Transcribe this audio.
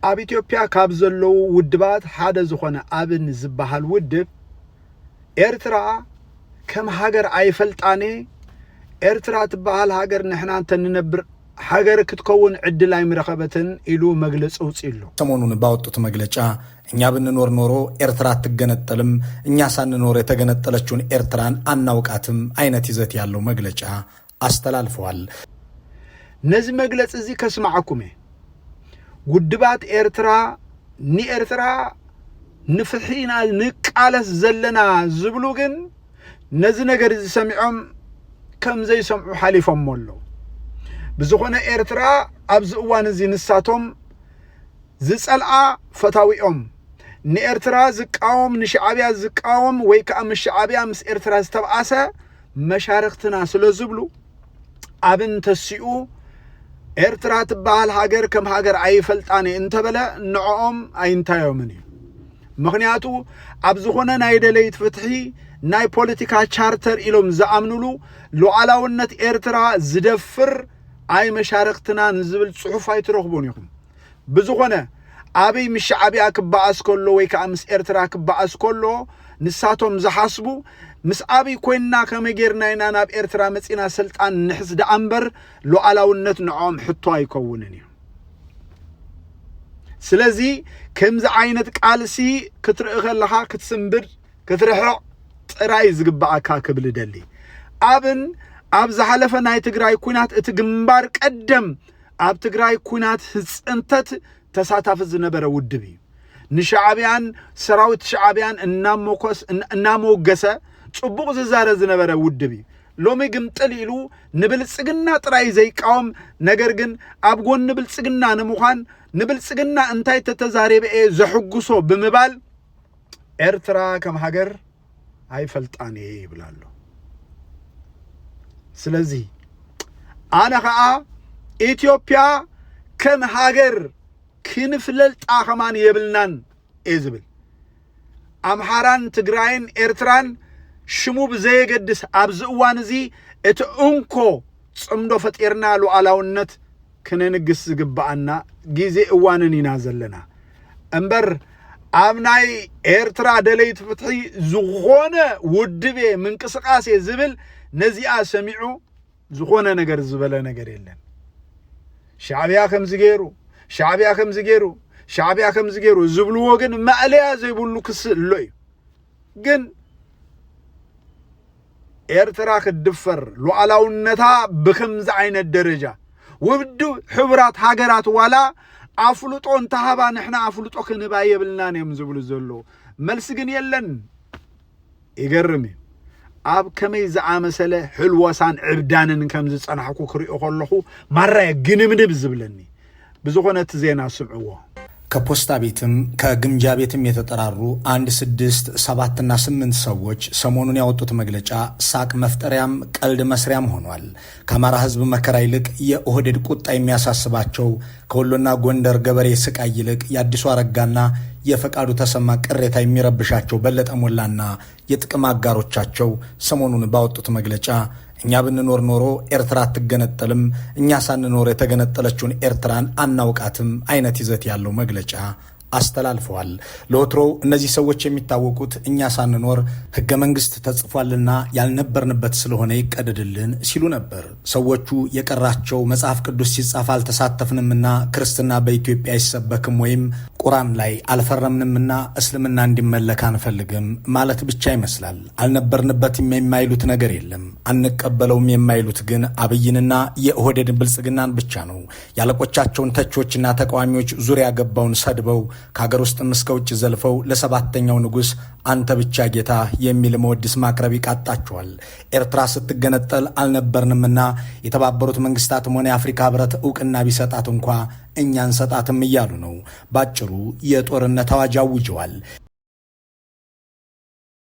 ኣብ ኢትዮጵያ ካብ ዘለው ውድባት ሓደ ዝኾነ ኣብን ዝበሃል ውድብ ኤርትራ ከም ሃገር ኣይፈልጣኔ ኤርትራ ትበሃል ሃገር ንሕና እንተንነብር ሃገር ክትከውን ዕድል ኣይምረኸበትን ኢሉ መግለጽ ውጽኢሉ ሰሞኑን ባወጡት መግለጫ እኛ ብንኖር ኖሮ ኤርትራ አትገነጠልም እኛ ሳንኖር የተገነጠለችውን ኤርትራን አናውቃትም አይነት ይዘት ያለው መግለጫ አስተላልፈዋል። ነዚህ መግለጽ እዚ ከስማዓኩም ውድባት ኤርትራ ንኤርትራ ንፍሒና ንቃለስ ዘለና ዝብሉ ግን ነዚህ ነገር እዚ ሰሚዖም ከም ዘይሰምዑ ሓሊፎም ሞሎ ብዝኾነ ኤርትራ ኣብዚ እዋን እዚ ንሳቶም ዝጸልዓ ፈታዊኦም ንኤርትራ ዝቃወም ንሻዕብያ ዝቃወም ወይ ከዓ ምሻዕብያ ምስ ኤርትራ ዝተባኣሰ መሻርክትና ስለ ዝብሉ ኣብን ተሲኡ ኤርትራ ትበሃል ሃገር ከም ሃገር ኣይፈልጣኔ እንተበለ ንዕኦም ኣይንታዮምን እዩ። ምክንያቱ ኣብ ዝኾነ ናይ ደለይት ፍትሒ ናይ ፖለቲካ ቻርተር ኢሎም ዝኣምንሉ ሉዓላውነት ኤርትራ ዝደፍር ኣይ መሻርክትና ንዝብል ጽሑፍ ኣይትረኽቡን ኢኹም። ብዝኾነ ኣበይ ምሻዕብያ ክበኣስ ከሎ ወይ ከዓ ምስ ኤርትራ ክበኣስ ከሎ ንሳቶም ዝሓስቡ ምስ ኣበይ ኮይንና ከመይ ጌርና ኢና ናብ ኤርትራ መጺና ስልጣን ንሕዝ ደኣ እምበር ሉዓላውነት ንዖም ሕቶ ኣይከውንን እዩ። ስለዚ ከምዚ ዓይነት ቃልሲ ክትርኢ ከለኻ ክትስንብድ ክትርሕቕ ጥራይ ዝግባኣካ ክብል ደሊ ኣብን ኣብ ዝሓለፈ ናይ ትግራይ ኩናት እቲ ግንባር ቀደም ኣብ ትግራይ ኩናት ህጽንተት ተሳታፊ ዝነበረ ውድብ እዩ። ንሻዕብያን ሰራዊት ሻዕብያን እናሞገሰ ጽቡቕ ዝዛረ ዝነበረ ውድብ እዩ። ሎሚ ግምጥል ኢሉ ንብልጽግና ጥራይ ዘይቃወም ነገር ግን ኣብ ጎን ብልጽግና ንምዃን ንብልጽግና እንታይ ተተዛረበ ዘሕጉሶ ብምባል ኤርትራ ከም ሃገር ኣይፈልጣኔ ይብላሉ። ስለዚህ ኣነ ኸዓ ኢትዮጵያ ከም ሃገር ክንፍለልጣ ኸማን የብልናን ዝብል ኣምሓራን ትግራይን ኤርትራን ሽሙ ብዘየገድስ ኣብዚ እዋን እዚ እቲ እንኮ ጽምዶ ፈጢርና ሉዓላውነት ክነንግስ ዝግባአና ጊዜ እዋንን ኢና ዘለና እምበር ኣብ ናይ ኤርትራ ደለይት ፍትሒ ዝኾነ ውድቤ ምንቅስቃሴ ዝብል ነዚኣ ሰሚዑ ዝኾነ ነገር ዝበለ ነገር የለን። ሻዕብያ ከምዚ ገይሩ ሻዕብያ ከምዚ ገይሩ ሻዕብያ ከምዚ ገይሩ ዝብልዎ ግን ማዕለያ ዘይብሉ ክስእ ኣሎ እዩ። ግን ኤርትራ ክድፈር ሉዓላውነታ ብከምዚ ዓይነት ደረጃ ውድብ ሕብራት ሃገራት ዋላ ኣፍልጦ እንተሃባ ንሕና ኣፍልጦ ክንባ የብልናን እዮም ዝብሉ ዘሎ መልሲ ግን የለን። ይገርም እዩ። ኣብ ከመይ ዝኣመሰለ ሕልወሳን ዕብዳንን ከም ዝጸናሕኩ ክሪኦ ከለኹ ማራየ ግንምንብ ዝብለኒ ብዙኾነ እቲ ዜና ስምዕዎ ከፖስታ ቤትም ከግምጃ ቤትም የተጠራሩ 1 6 7 እና 8 ሰዎች ሰሞኑን ያወጡት መግለጫ ሳቅ መፍጠሪያም ቀልድ መስሪያም ሆኗል። ከአማራ ህዝብ መከራ ይልቅ የኦህዴድ ቁጣ የሚያሳስባቸው ከወሎና ጎንደር ገበሬ ስቃይ ይልቅ የአዲሱ አረጋና የፈቃዱ ተሰማ ቅሬታ የሚረብሻቸው በለጠ ሞላና የጥቅም አጋሮቻቸው ሰሞኑን ባወጡት መግለጫ እኛ ብንኖር ኖሮ ኤርትራ አትገነጠልም እኛ ሳንኖር የተገነጠለችውን ኤርትራን አናውቃትም አይነት ይዘት ያለው መግለጫ አስተላልፈዋል። ለወትሮው እነዚህ ሰዎች የሚታወቁት እኛ ሳንኖር ህገ መንግስት ተጽፏልና ያልነበርንበት ስለሆነ ይቀደድልን ሲሉ ነበር። ሰዎቹ የቀራቸው መጽሐፍ ቅዱስ ሲጻፍ አልተሳተፍንምና ክርስትና በኢትዮጵያ አይሰበክም ወይም ቁርአን ላይ አልፈረምንምና እስልምና እንዲመለክ አንፈልግም ማለት ብቻ ይመስላል። አልነበርንበትም የማይሉት ነገር የለም። አንቀበለውም የማይሉት ግን አብይንና የኦህዴድ ብልጽግናን ብቻ ነው። ያለቆቻቸውን ተቾችና ተቃዋሚዎች ዙሪያ ገባውን ሰድበው ከሀገር ውስጥም እስከ ውጭ ዘልፈው ለሰባተኛው ንጉሥ አንተ ብቻ ጌታ የሚል መወድስ ማቅረብ ይቃጣቸዋል። ኤርትራ ስትገነጠል አልነበርንምና የተባበሩት መንግስታትም ሆነ የአፍሪካ ህብረት ዕውቅና ቢሰጣት እንኳ እኛ እንሰጣትም እያሉ ነው። ባጭሩ የጦርነት አዋጅ አውጀዋል።